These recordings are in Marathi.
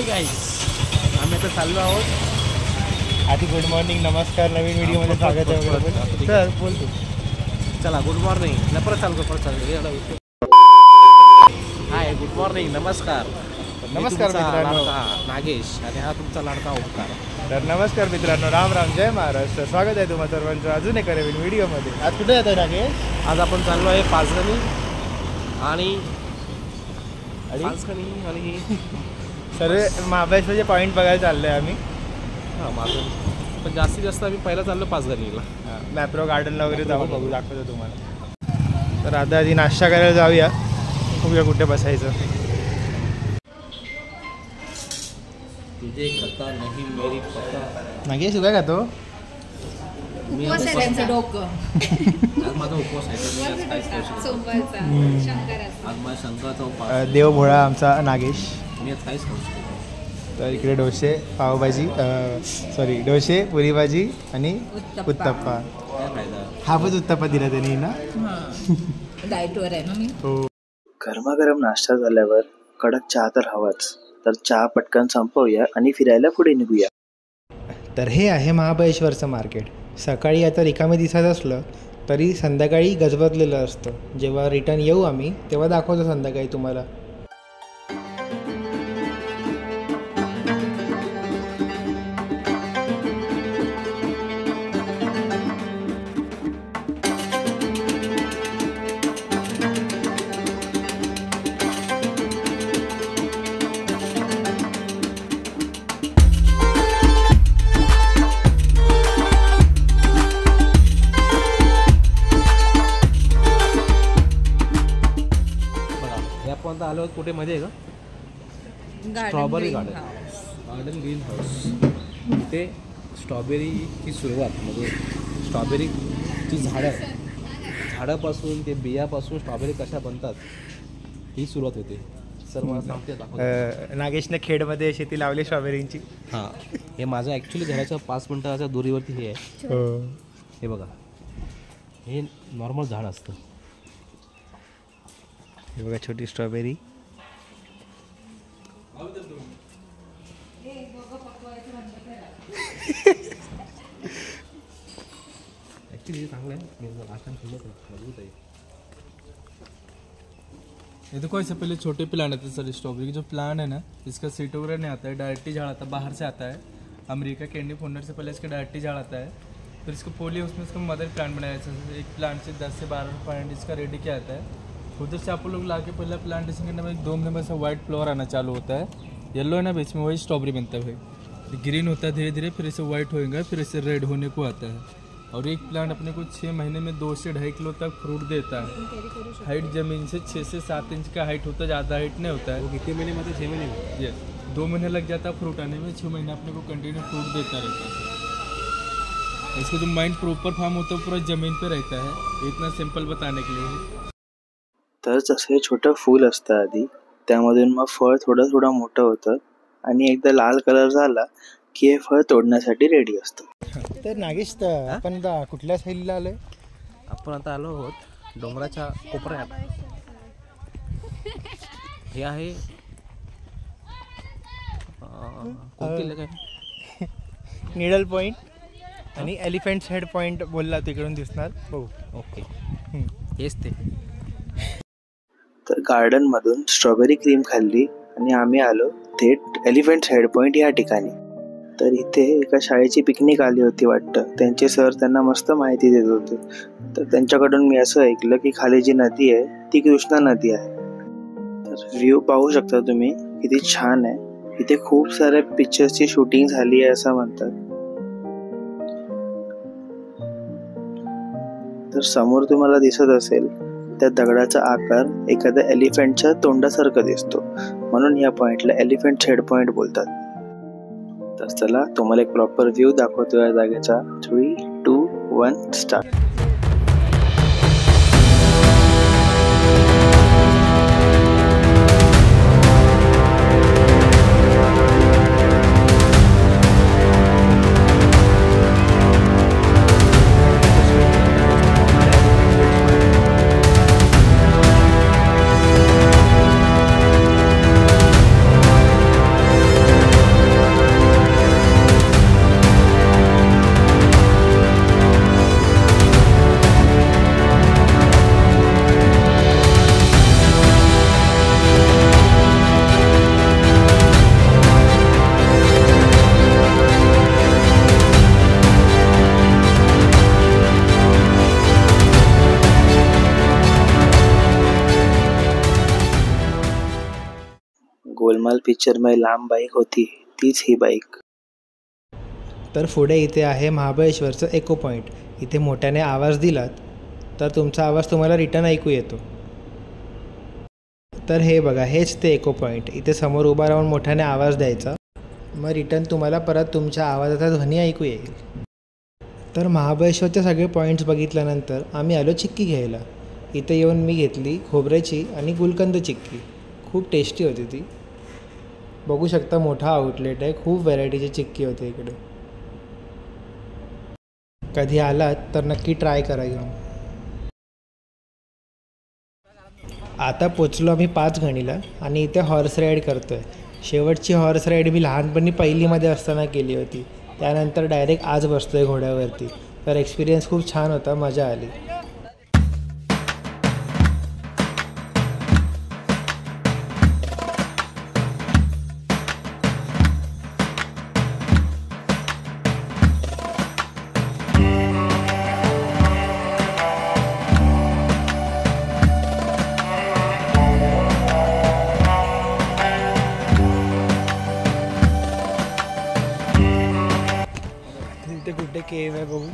गाईस, आम्ही आता चाललो आहोत. आधी गुड मॉर्निंग, नमस्कार, नवीन व्हिडिओमध्ये स्वागत आहे वगैरे. सर बोलतो. चला गुड मॉर्निंग. परत चालू. हाय, गुड मॉर्निंग, नमस्कार. नमस्कार मित्रांनो. नागेश आणि हा तुमचा लाडका ओंकार. तर नमस्कार मित्रांनो, राम राम, जय महाराष्ट्र. स्वागत आहे तुम्हा सर्वांचं अजून एका नवीन व्हिडिओमध्ये. आज कुठे येत आहे नागेश? आज आपण चाललो आहे पाचगणी आणि सर्व महाबळेश्वरचे पॉईंट बघायला चाललो आहे आम्ही. हां, माझं पण जास्तीत जास्त आम्ही पहिला चाललो पाचगणीला. मॅप्रो गार्डनला वगैरे जाऊ, बघू, दाखवतो तुम्हाला. तर आता आधी नाश्ता करायला जाऊया, बघूया कुठे बसायचं. तुझे कथा नाही मेरी पता. नागेश काय खातो? उपवास आहे त्यांचं डोकं. आज माझा उपवास आहे. सोमवारचा, शंकराचा. आज माझ्या शंकराचा उपवास. देव भोळा आमचा नागेश. मी आज काहीच खाऊ शकतो. तर इकडे डोसे, पावभाजी, सॉरी डोसे, पुरी भाजी आणि उत्तप्पा. काय फायदा? हाफच उत्तप्पा दिला त्यांनी ना. डाएटवर आहे ना मी. हो. गरमागरम नाश्ता झाल्यावर कडक चहा तर हवाच. तर चहा पटकन संपवूया आणि फिरायला पुढे निघूया. तर हे आहे महाबळेश्वरचं मार्केट. सकाळी आता रिकामे दिसत असलं तरी संध्याकाळी गजबजलेलं असतं. जेव्हा रिटर्न येऊ आम्ही तेव्हा दाखवतो संध्याकाळी तुम्हाला. आपण आलो आहोत कुठे मध्ये आहे का? Strawberry garden green house. इथे स्ट्रॉबेरीची सुरुवात म्हणजे स्ट्रॉबेरीची झाडापासून ते बियापासून स्ट्रॉबेरी कशा बनतात ही सुरुवात होते. सर मला सांगते. नागेशने खेडमध्ये शेती लावली स्ट्रॉबेरींची. हां, हे माझं ॲक्च्युली घराच्या 5 मिनिटाच्या दुरीवरती हे आहे. हे बघा, हे नॉर्मल झाड असतं. हे बघा छोटी स्ट्रॉबेरी. ॲक्च्युली चांगलं आहे. मजबूत आहे. ये देखो, इससे पहले छोटे प्लांट आते हैं सर. स्ट्रॉबेरी की जो प्लांट है ना, इसका सीट वगैरह नहीं आता है, डायरेक्टली झाड़ आता है, बाहर से आता है. अमेरिका कैंडी फोल्डर से पहले इसका डायरेक्टली झाड़ आता है. फिर इसको पोलिए, उसमें इसका मदर प्लांट बनाया जाता है. एक प्लांट से 10 से 12 प्लांट इसका रेडी किया जाता है. उधर से आप लोग ला के पहला प्लांटेशन करने में 2 महीने में से वाइट फ्लावर आना चालू होता है. येलो है ना बीच में, वही स्ट्रॉबेरी बनता है. ग्रीन होता है धीरे धीरे, फिर इसे वाइट होएगा, फिर इसे रेड होने को आता है. और एक प्लांट अपने को 6 महीने में 2 से 2.5 किलो तक फ्रूट देता है. हाइट ज़मीन से 6 से 7 इंच का हाइट होता है, ज़्यादा हाइट नहीं होता है. वो कितने महीने में? 6 महीने में. ये 2 महीने लग जाता है फ्रूट आने में, 6 महीने अपने को कंटिन्यू फ्रूट देता रहता है. इसका जो माइंड प्रॉपर फॉर्म होता है पूरा ज़मीन पे रहता है. इतना सिंपल बताने के लिए. तर जसं हे छोटं फूल असतं आधी, त्यामधून मग फळ थोडं थोडं मोठं होतं आणि एकदा लाल कलर झाला की हे फळ तोडण्यासाठी रेडी असतं. तर नागेश, आपण आता कुठल्या साईडला आलोय? आपण आता आलो आहोत डोंगराच्या कोपऱ्यात. हे आहे काय निडल पॉईंट आणि एलिफंट्स हेड पॉईंट बोलला तिकडून दिसणार. हो, ओके, हेच ते. तर गार्डनमधून स्ट्रॉबेरी क्रीम खाल्ली आणि आम्ही आलो थेट एलिफंट्स हेड पॉईंट या ठिकाणी. तर इथे एका शाळेची पिकनिक आली होती वाटतं. त्यांचे सर त्यांना मस्त माहिती देत होते. तर त्यांच्याकडून मी असं ऐकलं की खाली जी नदी आहे ती कृष्णा नदी आहे. तर व्ह्यू पाहू शकता तुम्ही, किती छान आहे. इथे खूप साऱ्या पिक्चर्सची शूटिंग झाली आहे असं म्हणतात. तर समोर तुम्हाला दिसत असेल त्या दगडाचा आकार एखाद्या एलिफंटच्या तोंडासारखा दिसतो, म्हणून या पॉइंटला एलिफंट हेड पॉइंट बोलतात. तर चला तुम्हाला एक प्रॉपर व्ह्यू दाखवतो या जागेचा. 3, 2, 1 स्टार्ट. धमाल पिक्चरमध्ये लांब बाईक होती तीच ही बाईक. तर पुढे इथे आहे महाबळेश्वरचं एको पॉईंट. इथे मोठ्याने आवाज दिलात तर तुमचा आवाज तुम्हाला रिटर्न ऐकू येतो. तर हे बघा, हेच ते एको पॉईंट. इथे समोर उभा राहून मोठ्याने आवाज द्यायचा, मग रिटर्न तुम्हाला परत तुमच्या आवाजाचा ध्वनी ऐकू येईल. तर महाबळेश्वरचे सगळे पॉईंट्स बघितल्यानंतर आम्ही आलो चिक्की घ्यायला. इथे येऊन मी घेतली खोबऱ्याची आणि गुलकंद चिक्की. खूप टेस्टी होती ती. बघू शकता मोठा आउटलेट आहे, खूप व्हरायटीची चिक्की होते इकडे. कधी आलात तर नक्की ट्राय करा घेऊन. आता पोचलो आम्ही 5 गणीला आणि इथे हॉर्स राईड करतो आहे. शेवटची हॉर्स राईड मी लहानपणी पहिलीमध्ये असताना केली होती. त्यानंतर डायरेक्ट आज बसतो आहे घोड्यावरती. तर एक्सपिरियन्स खूप छान होता, मजा आली. इथे कुठे केव आहे बघू.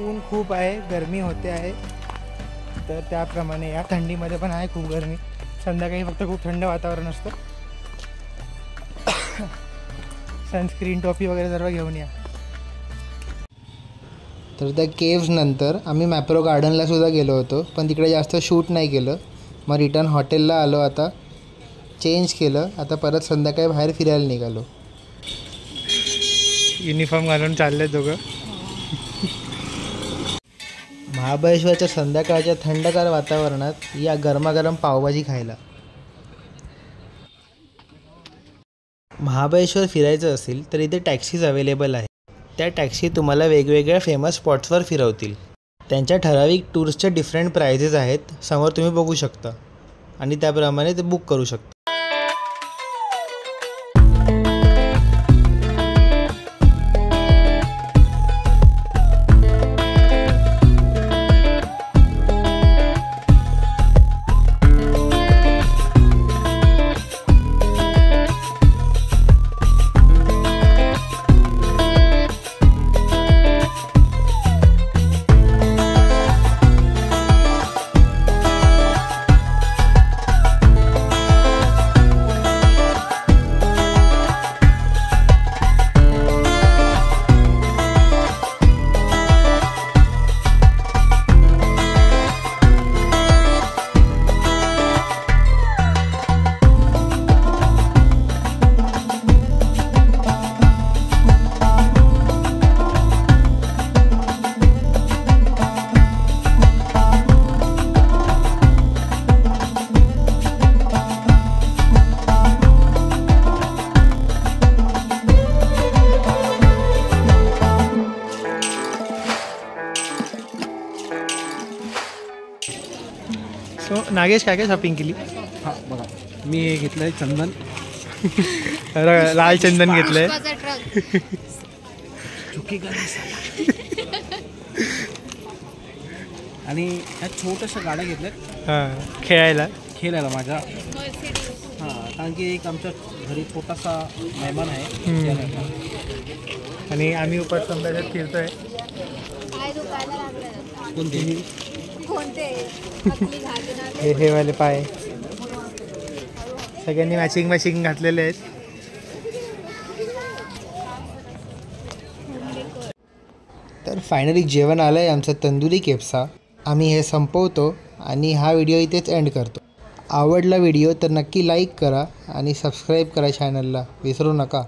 ऊन खूप आहे, गरमी होते आहे. तर त्याप्रमाणे या थंडीमध्ये पण आहे खूप गरमी. संध्याकाळी फक्त खूप थंड वातावरण असतं. सनस्क्रीन, टोपी वगैरे सर्व घेऊन या. तर त्या केव्स नंतर आम्ही मॅप्रो गार्डनला सुद्धा गेलो होतो, पण तिकडे जास्त शूट नाही केलं. मग रिटर्न हॉटेलला आलो. आता चेंज केलं. आता परत संध्याकाळी बाहेर फिरायला निघालो. युनिफॉर्म घालून चालले दोघं. महाबळेश्वरच्या संध्याकाळच्या थंडगार वातावरणात या गरमागरम पावभाजी खायला. महाबळेश्वर फिरायचं असेल तर इथे टॅक्सीज अवेलेबल आहे. त्या टॅक्सी तुम्हाला वेगवेगळ्या फेमस स्पॉट्सवर फिरवतील. त्यांच्या ठराविक टूर्सच्या डिफरंट प्राइजेस आहेत, समोर तुम्ही बघू शकता आणि त्याप्रमाणे ते बुक करू शकता. सो नागेश काय काय शॉपिंग केली? हां बघा, मी हे घेतलं आहे चंदन. लाल चंदन घेतलंय. आणि ह्या छोट्याशा गाड्या घेतल्यात हां, खेळायला माझ्या. हां, कारण की एक आमच्या घरी छोटासा मेहमान आहे. आणि आम्ही उपस्तंभात फिरतोय. हे वाले पाय सगळ्यांनी मॅचिंग घातलेले आहेत. तर फायनली जेवण आलं आहे आमचं तंदुरी केप्सा. आम्ही हे संपवतो आणि हा व्हिडिओ इथेच एंड करतो. आवडला व्हिडिओ तर नक्की लाईक करा आणि सबस्क्राईब करा चॅनलला विसरू नका.